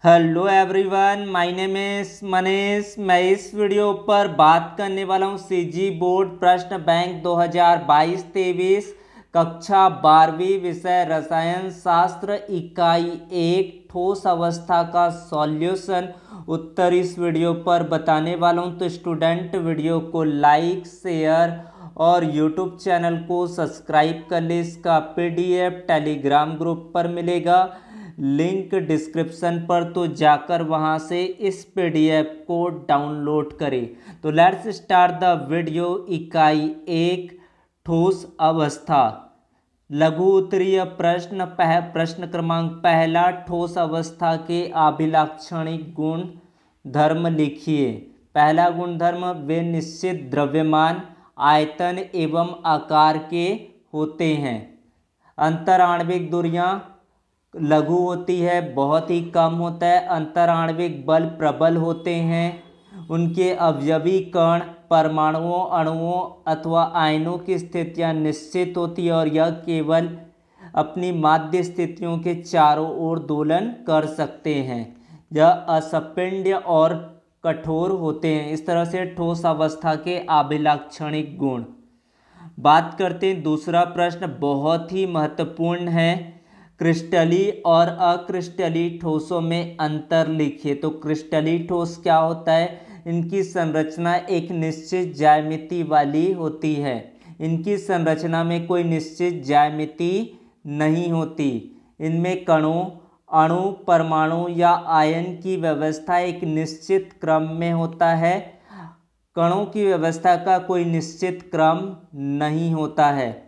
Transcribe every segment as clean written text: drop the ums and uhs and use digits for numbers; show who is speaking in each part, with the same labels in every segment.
Speaker 1: Hello everyone, my name is Manish. मैं इस video पर बात करने वाला हूँ सीजी बोर्ड प्रश्न बैंक 2022-23 कक्षा 12वीं विषय रसायन शास्त्र इकाई 1 ठोस अवस्था का सॉल्यूशन। उत्तर इस वीडियो पर बताने वाला हूँ, तो स्टूडेंट वीडियो को लाइक शेयर और यूट्यूब चैनल को सब्सक्राइब कर ले। इसका पीडीएफ टेलीग्राम ग्रुप पर मिलेगा, लिंक डिस्क्रिप्शन पर, तो जाकर वहां से इस पीडीएफ को डाउनलोड करें। तो लेट्स स्टार्ट द वीडियो। इकाई 1 ठोस अवस्था लघु उत्तरीय प्रश्न। प्रश्न क्रमांक पहला, ठोस अवस्था के अभिलाक्षणिक गुण धर्म लिखिए। पहला गुणधर्म, वे निश्चित द्रव्यमान आयतन एवं आकार के होते हैं। अंतराण्विक दूरियां लघु होती है, बहुत ही कम होता है। अंतराण्विक बल प्रबल होते हैं। उनके अवयवी कण परमाणुओं, अणुओं अथवा आयनों की स्थितियां निश्चित होती है और यह केवल अपनी माध्य स्थितियों के चारों ओर दोलन कर सकते हैं। यह असंपिंड और कठोर होते हैं। इस तरह से ठोस अवस्था के अभिलाक्षणिक गुण। बात करते हैं दूसरा प्रश्न, बहुत ही महत्वपूर्ण है। क्रिस्टली और अक्रिस्टली ठोसों में अंतर लिखिए। तो क्रिस्टली ठोस क्या होता है? इनकी संरचना एक निश्चित ज्यामिति वाली होती है। इनकी संरचना में कोई निश्चित ज्यामिति नहीं होती। इनमें कणों, अणु, परमाणु या आयन की व्यवस्था एक निश्चित क्रम में होता है। कणों की व्यवस्था का कोई निश्चित क्रम नहीं होता है।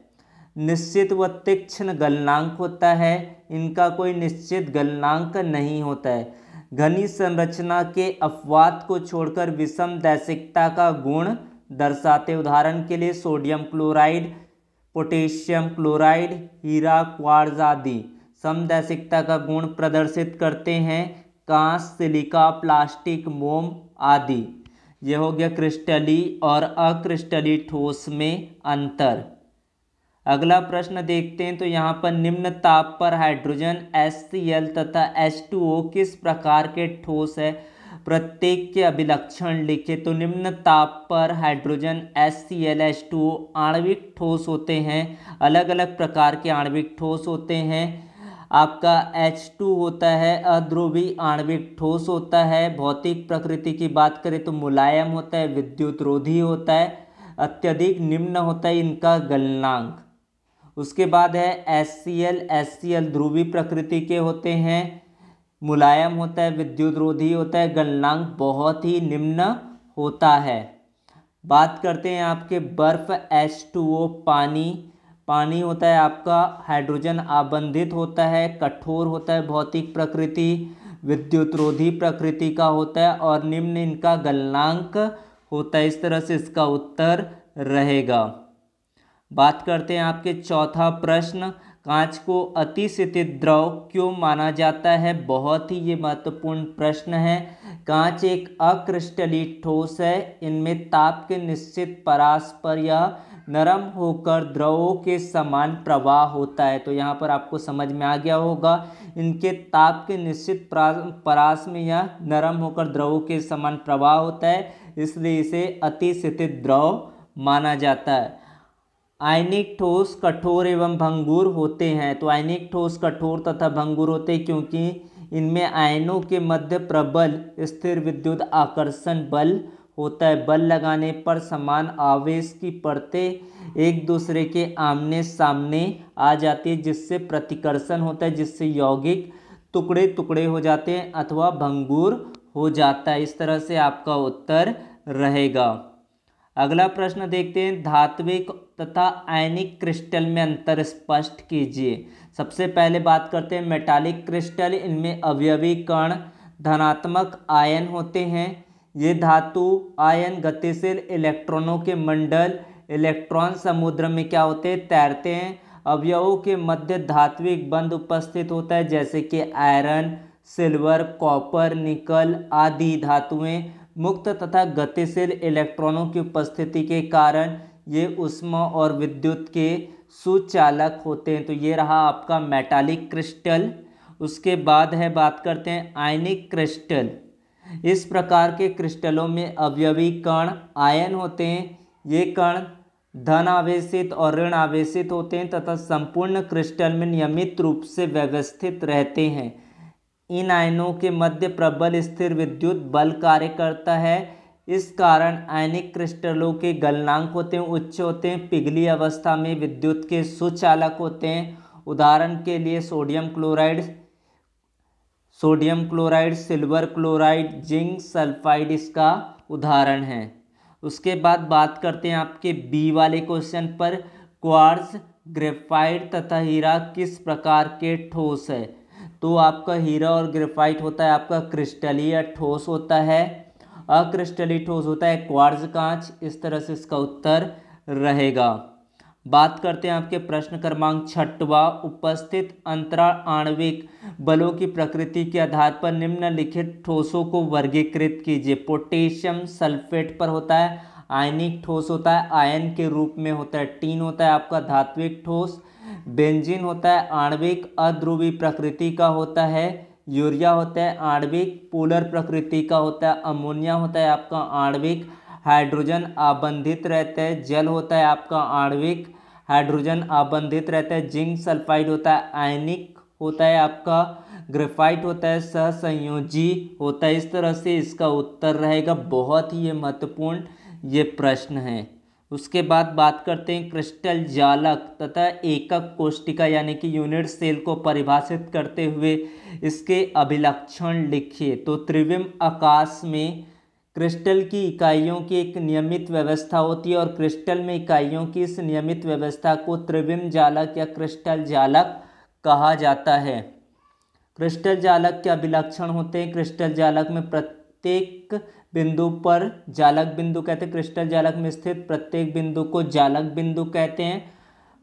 Speaker 1: निश्चित व तीक्ष्ण गलनांक होता है, इनका कोई निश्चित गलनांक नहीं होता है। घनी संरचना के अपवाद को छोड़कर विषम दैशिकता का गुण दर्शाते। उदाहरण के लिए सोडियम क्लोराइड, पोटेशियम क्लोराइड, हीरा, क्वार्ट्ज आदि समदैशिकता का गुण प्रदर्शित करते हैं। कांच, सिलिका, प्लास्टिक, मोम आदि। यह हो गया क्रिस्टली और अक्रिस्टली ठोस में अंतर। अगला प्रश्न देखते हैं। तो यहाँ पर निम्न ताप पर हाइड्रोजन HCl तथा H2O किस प्रकार के ठोस है? प्रत्येक के अभिलक्षण लिखे। तो निम्न ताप पर हाइड्रोजन HCl H2O आणविक ठोस होते हैं। अलग अलग प्रकार के आणविक ठोस होते हैं। आपका H2 होता है अध्रुवी आणविक ठोस होता है। भौतिक प्रकृति की बात करें तो मुलायम होता है, विद्युत रोधी होता है, अत्यधिक निम्न होता है इनका गलनांक। उसके बाद है HCl ध्रुवी प्रकृति के होते हैं, मुलायम होता है, विद्युत रोधी होता है, गलनांक बहुत ही निम्न होता है। बात करते हैं आपके बर्फ H2O पानी होता है आपका हाइड्रोजन आबंधित होता है, कठोर होता है, भौतिक प्रकृति, विद्युत रोधी प्रकृति का होता है और निम्न इनका गलनांक होता है। इस तरह से इसका उत्तर रहेगा। बात करते हैं आपके चौथा प्रश्न, कांच को अतिशीतित द्रव क्यों माना जाता है? बहुत ही ये महत्वपूर्ण प्रश्न है। कांच एक अक्रिस्टली ठोस है। इनमें ताप के निश्चित परास पर यह नरम होकर द्रवों के समान प्रवाह होता है। तो यहाँ पर आपको समझ में आ गया होगा, इनके ताप के निश्चित परास में यह नरम होकर द्रवों के समान प्रवाह होता है, इसलिए इसे अतिशीतित द्रव माना जाता है। आयनिक ठोस कठोर एवं भंगुर होते हैं। तो आयनिक ठोस कठोर तथा भंगुर होते हैं क्योंकि इनमें आयनों के मध्य प्रबल स्थिर विद्युत आकर्षण बल होता है। बल लगाने पर समान आवेश की परतें एक दूसरे के आमने सामने आ जाती है, जिससे प्रतिकर्षण होता है, जिससे यौगिक टुकड़े टुकड़े हो जाते हैं अथवा भंगुर हो जाता है। इस तरह से आपका उत्तर रहेगा। अगला प्रश्न देखते हैं, धात्विक तथा आयनिक क्रिस्टल में अंतर स्पष्ट कीजिए। सबसे पहले बात करते हैं मेटालिक क्रिस्टल। इनमें अवयवी कण धनात्मक आयन होते हैं। ये धातु आयन गतिशील इलेक्ट्रॉनों के मंडल इलेक्ट्रॉन समुद्र में क्या होते हैं? तैरते हैं। अवयवों के मध्य धात्विक बंध उपस्थित होता है, जैसे कि आयरन, सिल्वर, कॉपर, निकल आदि धातुएं मुक्त तथा गतिशील इलेक्ट्रॉनों की उपस्थिति के कारण ये ऊष्मा और विद्युत के सुचालक होते हैं। तो ये रहा आपका मेटालिक क्रिस्टल। उसके बाद है बात करते हैं आयनिक क्रिस्टल। इस प्रकार के क्रिस्टलों में अवयवी कण आयन होते हैं। ये कण धन आवेशित और ऋण आवेशित होते हैं तथा संपूर्ण क्रिस्टल में नियमित रूप से व्यवस्थित रहते हैं। इन आयनों के मध्य प्रबल स्थिर विद्युत बल कार्य करता है। इस कारण आयनिक क्रिस्टलों के गलनांक होते हैं उच्च होते हैं। पिघली अवस्था में विद्युत के सुचालक होते हैं। उदाहरण के लिए sodium chloride, silver chloride, zinc sulphide इसका उदाहरण है। उसके बाद बात करते हैं आपके बी वाले क्वेश्चन पर, क्वार्ट्ज, ग्रेफाइट तथा हीरा किस प्रकार के ठोस है। तो आपका हीरा और ग्रेफाइट होता है आपका क्रिस्टलीय या ठोस होता है। अक्रिस्टलीय ठोस होता है क्वार्ट्ज कांच। इस तरह से इसका उत्तर रहेगा। बात करते हैं आपके प्रश्न क्रमांक 6वां, उपस्थित अंतराल आणविक बलों की प्रकृति के आधार पर निम्नलिखित ठोसों को वर्गीकृत कीजिए। पोटेशियम सल्फेट पर होता है आयनिक ठोस होता है, आयन के रूप में होता है। टीन होता है आपका धात्विक ठोस। बेंजीन होता है आणविक अध्रुवी प्रकृति का होता है। यूरिया होता है आणविक पोलर प्रकृति का होता है। अमोनिया होता है आपका आणविक हाइड्रोजन आबंधित रहता है। जल होता है आपका आणविक हाइड्रोजन आबंधित रहता है। जिंक सल्फाइड होता है आयनिक होता है आपका। ग्रेफाइट होता है सहसंयोजी होता है। इस तरह से इसका उत्तर रहेगा। बहुत ही ये महत्वपूर्ण ये प्रश्न है। उसके बाद बात करते हैं क्रिस्टल जालक तथा एकक कोष्टिका यानी कि यूनिट सेल को परिभाषित करते हुए इसके अभिलक्षण लिखिए। तो त्रिविम आकाश में क्रिस्टल की इकाइयों की एक नियमित व्यवस्था होती है और क्रिस्टल में इकाइयों की इस नियमित व्यवस्था को त्रिविम जालक या क्रिस्टल जालक कहा जाता है। क्रिस्टल जालक के अभिलक्षण होते हैं। क्रिस्टल जालक में प्रत्येक बिंदु पर जालक बिंदु कहते हैं। क्रिस्टल जालक में स्थित प्रत्येक बिंदु को जालक बिंदु कहते हैं।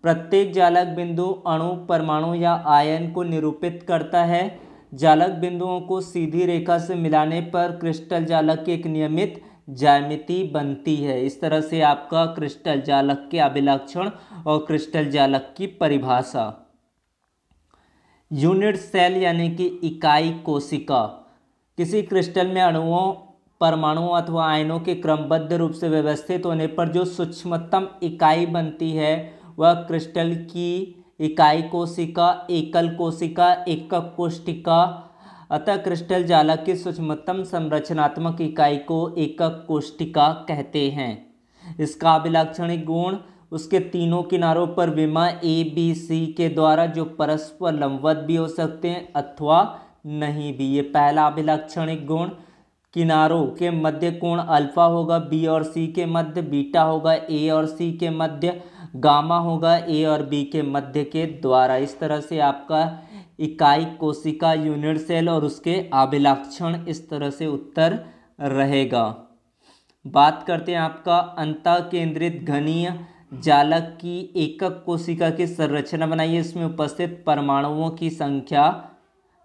Speaker 1: प्रत्येक जालक बिंदु अणु, परमाणु या आयन को निरूपित करता है। जालक बिंदुओं को सीधी रेखा से मिलाने पर क्रिस्टल जालक की एक नियमित ज्यामिति बनती है। इस तरह से आपका क्रिस्टल जालक के अभिलक्षण और क्रिस्टल जालक की परिभाषा। यूनिट सेल यानी कि इकाई कोशिका किसी क्रिस्टल में अणुओं, परमाणुओं अथवा आयनों के क्रमबद्ध रूप से व्यवस्थित होने पर जो सूक्ष्मतम इकाई बनती है वह क्रिस्टल की इकाई कोशिका, एकल कोशिका, एकक कोशिका। अतः क्रिस्टल जालक की सूक्ष्मतम संरचनात्मक इकाई को एकक कोशिका कहते हैं। इसका अभिलक्षणिक गुण उसके तीनों किनारों पर विमा ABC के द्वारा जो परस्पर लंबवत भी हो सकते हैं अथवा नहीं भी। ये पहला अभिलक्षणिक गुण। किनारों के मध्य कोण अल्फा होगा B और C के मध्य, बीटा होगा A और C के मध्य, गामा होगा A और B के मध्य के द्वारा। इस तरह से आपका इकाई कोशिका, यूनिट सेल और उसके अभिलक्षण, इस तरह से उत्तर रहेगा। बात करते हैं आपका अंतःकेंद्रित घनीय जालक की एकक कोशिका की संरचना बनाइए। इसमें उपस्थित परमाणुओं की संख्या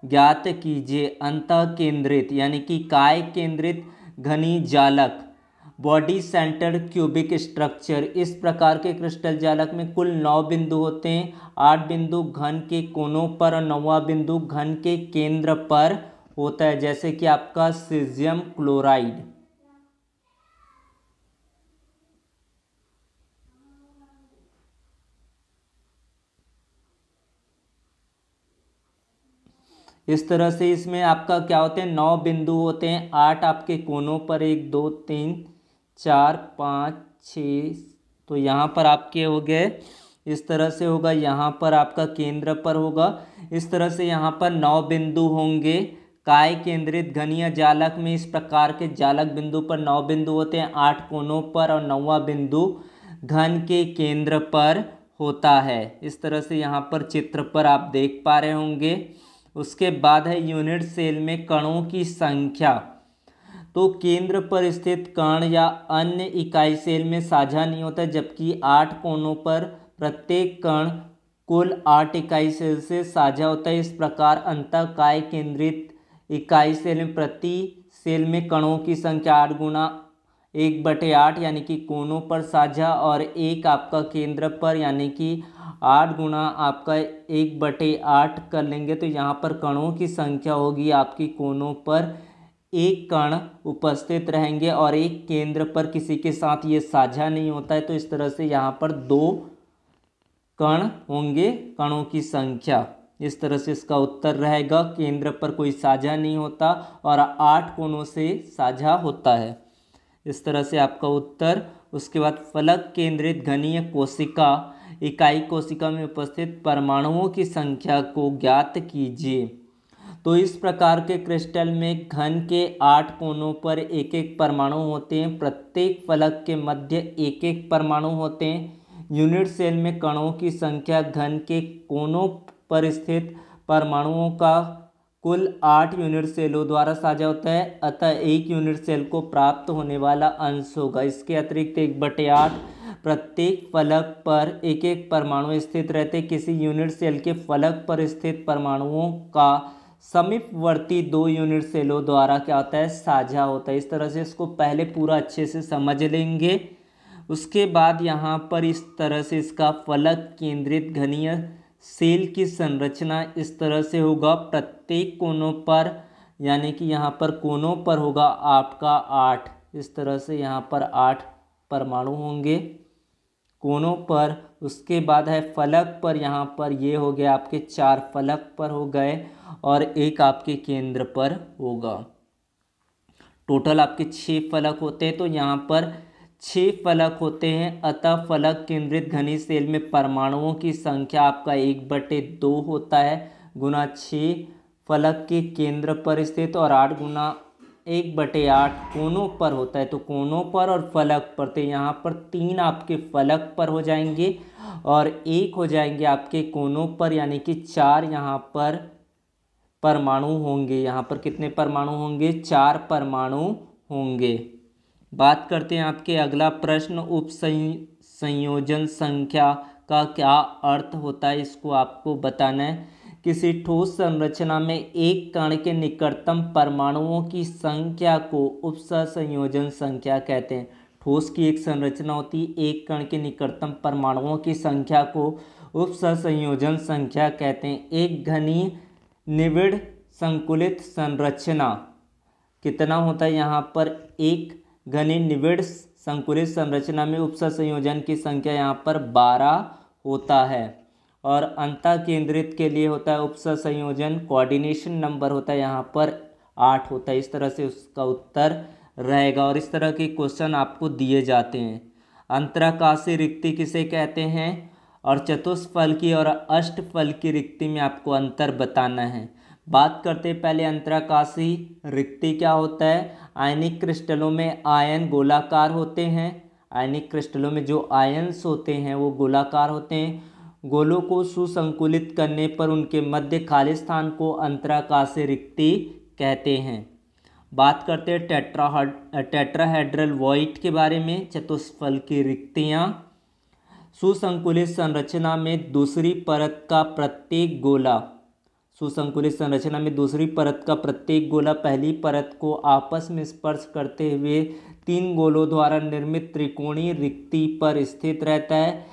Speaker 1: ज्ञात कीजिए। अंतःकेंद्रित यानी कि काय केंद्रित घनी जालक, बॉडी सेंटर्ड क्यूबिक स्ट्रक्चर। इस प्रकार के क्रिस्टल जालक में कुल 9 बिंदु होते हैं। 8 बिंदु घन के कोनों पर और 9वां बिंदु घन के केंद्र पर होता है, जैसे कि आपका सीजियम क्लोराइड। इस तरह से इसमें आपका क्या होते हैं, 9 बिंदु होते हैं। 8 आपके कोनों पर, 1 2 3 4 5 6, तो यहाँ पर आपके हो गए। इस तरह से होगा, यहाँ पर आपका केंद्र पर होगा। इस तरह से यहाँ पर 9 बिंदु होंगे। काय केंद्रित घनीय जालक में इस प्रकार के जालक बिंदु पर 9 बिंदु होते हैं, 8 कोनों पर और 9वां बिंदु घन के केंद्र पर होता है। इस तरह से यहाँ पर चित्र पर आप देख पा रहे होंगे। उसके बाद है यूनिट सेल में कणों की संख्या। तो केंद्र पर स्थित कण या अन्य इकाई सेल में साझा नहीं होता, जबकि 8 कोनों पर प्रत्येक कण कुल 8 इकाई सेल से साझा होता है। इस प्रकार अंतःकाय केंद्रित इकाई सेल में प्रति सेल में कणों की संख्या 8 गुना 1/8 यानी कि कोनों पर साझा, और 1 आपका केंद्र पर यानी कि 8 गुना आपका 1/8 कर लेंगे तो यहाँ पर कणों की संख्या होगी आपकी कोनों पर एक कण उपस्थित रहेंगे और एक केंद्र पर किसी के साथ ये साझा नहीं होता है, तो इस तरह से यहाँ पर 2 कण होंगे, कणों की संख्या। इस तरह से इसका उत्तर रहेगा, केंद्र पर कोई साझा नहीं होता और 8 कोनों से साझा होता है। इस तरह से आपका उत्तर। उसके बाद फलक केंद्रित घनीय कोशिका इकाई कोशिका में उपस्थित परमाणुओं की संख्या को ज्ञात कीजिए। तो इस प्रकार के क्रिस्टल में घन के 8 कोनों पर एक एक परमाणु होते हैं, प्रत्येक फलक के मध्य एक एक परमाणु होते हैं। यूनिट सेल में कणों की संख्या घन के कोनों पर स्थित परमाणुओं का कुल 8 यूनिट सेलों द्वारा साझा होता है, अतः एक यूनिट सेल को प्राप्त होने वाला अंश होगा। इसके अतिरिक्त 1/8 प्रत्येक फलक पर एक एक परमाणु स्थित रहते। किसी यूनिट सेल के फलक पर स्थित परमाणुओं का समीपवर्ती 2 यूनिट सेलों द्वारा क्या होता है, साझा होता है। इस तरह से इसको पहले पूरा अच्छे से समझ लेंगे। उसके बाद यहाँ पर इस तरह से इसका फलक केंद्रित घनीय सेल की संरचना इस तरह से होगा। प्रत्येक कोनों पर यानी कि यहाँ पर कोनों पर होगा आपका 8, इस तरह से यहाँ पर 8 परमाणु होंगे कोनों पर। उसके बाद है फलक पर, यहाँ पर ये हो गया आपके 4 फलक पर हो गए और एक आपके केंद्र पर होगा। टोटल आपके 6 फलक होते हैं, तो यहाँ पर 6 फलक होते हैं, अतः फलक केंद्रित घनी सेल में परमाणुओं की संख्या आपका 1/2 होता है गुना 6 फलक के केंद्र पर स्थित और 8 गुना 1/8 कोनों पर होता है। तो कोनों पर और फलक पर, तो यहाँ पर 3 आपके फलक पर हो जाएंगे और 1 हो जाएंगे आपके कोनों पर, यानी कि 4 यहाँ पर परमाणु होंगे। यहाँ पर कितने परमाणु होंगे, 4 परमाणु होंगे। बात करते हैं आपके अगला प्रश्न, उप संयोजन संख्या का क्या अर्थ होता है, इसको आपको बताना है। किसी ठोस संरचना में एक कण के निकटतम परमाणुओं की संख्या को उप संयोजन संख्या कहते हैं। ठोस की एक संरचना होती है, एक कण के निकटतम परमाणुओं की संख्या को उप संयोजन संख्या कहते हैं। एक घनी निविड़ संकुलित संरचना कितना होता है, यहाँ पर एक घनी निविड़ संकुलित संरचना में उप संयोजन की संख्या यहाँ पर 12 होता है और अंतः केंद्रित के लिए होता है उप संयोजन कोऑर्डिनेशन नंबर होता है यहाँ पर 8 होता है। इस तरह से उसका उत्तर रहेगा और इस तरह के क्वेश्चन आपको दिए जाते हैं। अंतराकाशीय रिक्ति किसे कहते हैं और चतुष्फलकी और अष्टफलकी रिक्ति में आपको अंतर बताना है। बात करते हैं पहले अंतराकाशीय रिक्ति क्या होता है। आयनिक क्रिस्टलों में आयन गोलाकार होते हैं, आयनिक क्रिस्टलों में जो आयन्स होते हैं वो गोलाकार होते हैं। गोलों को सुसंकुलित करने पर उनके मध्य खाली स्थान को अंतराकाशीय रिक्ति कहते हैं। बात करते हैं टेट्राहेड्रल वॉइड के बारे में। चतुष्फलकी रिक्तियाँ, सुसंकुलित संरचना में दूसरी परत का प्रत्येक गोला, सुसंकुलित संरचना में दूसरी परत का प्रत्येक गोला पहली परत को आपस में स्पर्श करते हुए 3 गोलों द्वारा निर्मित त्रिकोणीय रिक्ति पर स्थित रहता है।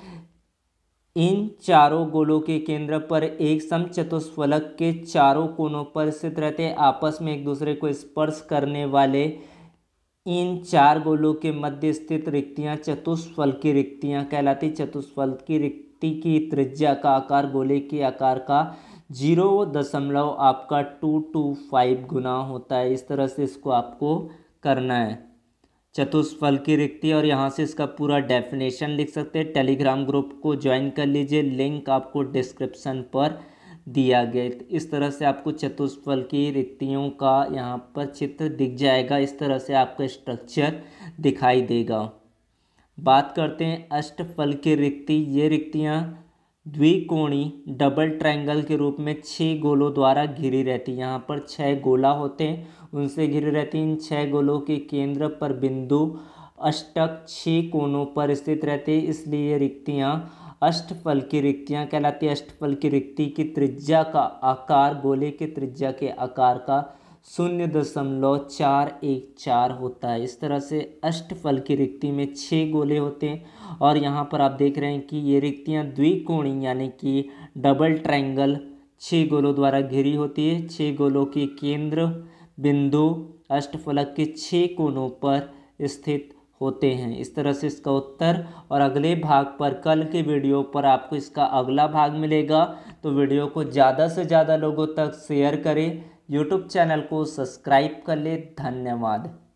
Speaker 1: इन चारों गोलों के केंद्र पर एक समचतुष्फलक के चारों कोनों पर स्थित रहते हैं। आपस में एक दूसरे को स्पर्श करने वाले इन 4 गोलों के मध्य स्थित रिक्तियां चतुष्फलकी रिक्तियां कहलाती। चतुष्फलकी रिक्ति की त्रिज्या का आकार गोले के आकार का 0.225 गुना होता है। इस तरह से इसको आपको करना है चतुष्फलकी रिक्ति, और यहाँ से इसका पूरा डेफिनेशन लिख सकते हैं। टेलीग्राम ग्रुप को ज्वाइन कर लीजिए, लिंक आपको डिस्क्रिप्शन पर दिया गया। इस तरह से आपको चतुष्फलकी रिक्तियों का यहाँ पर चित्र दिख जाएगा, इस तरह से आपका स्ट्रक्चर दिखाई देगा। बात करते हैं अष्टफलकी रिक्ति। ये रिक्तियाँ द्विकोणीय डबल ट्रायंगल के रूप में 6 गोलों द्वारा घिरी रहती। यहाँ पर 6 गोला होते हैं, उनसे घिरी रहती। इन 6 गोलों के केंद्र पर बिंदु अष्टक 6 कोनों पर स्थित रहते, इसलिए ये रिक्तियाँ अष्टफलकी रिक्तियाँ कहलाती है। अष्टफलकी रिक्ति की त्रिज्या का आकार गोले के त्रिज्या के आकार का 0.414 होता है। इस तरह से अष्टफल की रिक्ति में 6 गोले होते हैं और यहाँ पर आप देख रहे हैं कि ये रिक्तियाँ द्विकोणीय यानी कि डबल ट्रायंगल 6 गोलों द्वारा घिरी होती है। 6 गोलों के केंद्र बिंदु अष्टफलक के 6 कोनों पर स्थित होते हैं। इस तरह से इसका उत्तर। और अगले भाग पर कल के वीडियो पर आपको इसका अगला भाग मिलेगा, तो वीडियो को ज़्यादा से ज़्यादा लोगों तक शेयर करें, यूट्यूब चैनल को सब्सक्राइब कर ले। धन्यवाद।